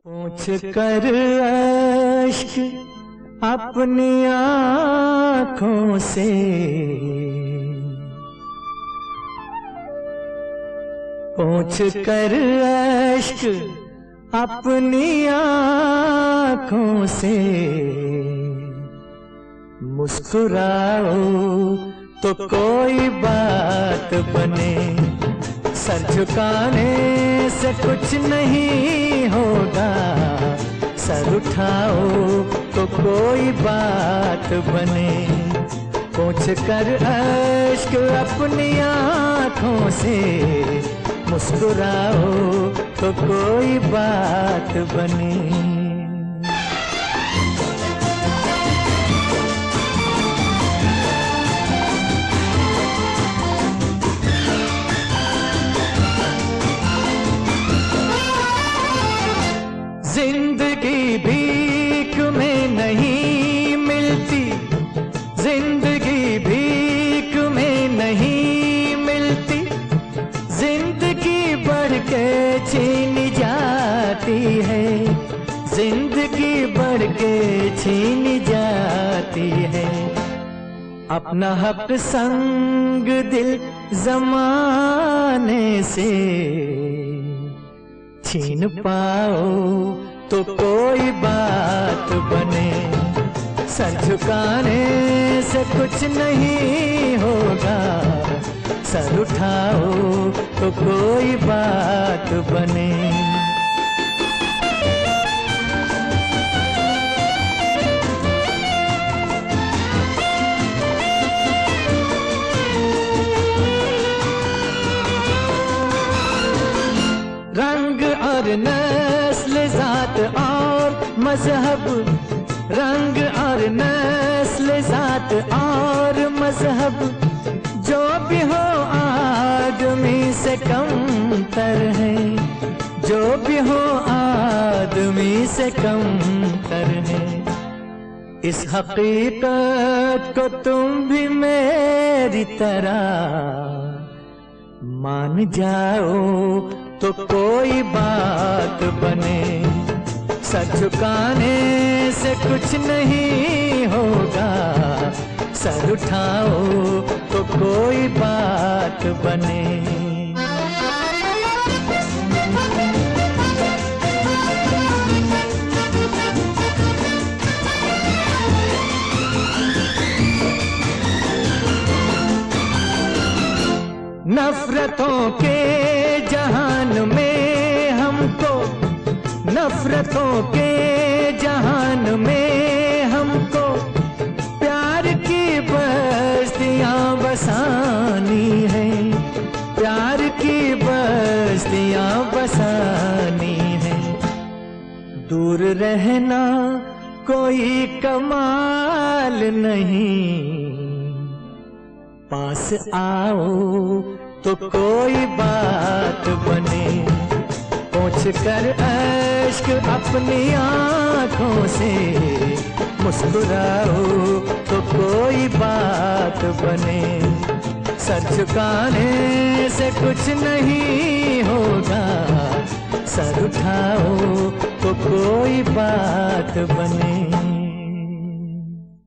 पूछ कर अश्क अपनी आँखों से, पूछ कर अश्क अपनी आँखों से, मुस्कुराओ तो कोई बात बने, सर झुकाने से कुछ नहीं होगा, सर उठाओ तो कोई बात बने। पूछ कर अश्क अपनी आँखों से, मुस्कुराओ तो कोई बात बने। जिंदगी भीख में नहीं मिलती, जिंदगी भीख में नहीं मिलती, जिंदगी बढ़ के छीन जाती है, जिंदगी बढ़ के छीन जाती है। अपना हक संग दिल जमाने से छीन पाओ तो कोई बात बने, सर झुकाने से कुछ नहीं होगा, सर उठाओ तो कोई बात बने। रंग और नस्ल जात और मजहब, रंग और नस्ल जात और मजहब, जो भी हो आदमी से कमतर है, जो भी हो आदमी से कमतर है। इस हकीकत को तुम भी मेरी तरह मान जाओ तो कोई बात बने, सर झुकाने से कुछ नहीं होगा, सर उठाओ तो कोई बात बने। नफरतों के जहान में हमको, नफरतों के जहान में हमको, प्यार की बस्तियां बसानी है, प्यार की बस्तियां बसानी है। दूर रहना कोई कमाल नहीं, पास आओ तो कोई बात बने। पूछ कर अश्क अपनी आँखों से, मुस्कुराओ तो कोई बात बने, सर झुकाने से कुछ नहीं होगा, सर उठाओ तो कोई बात बने।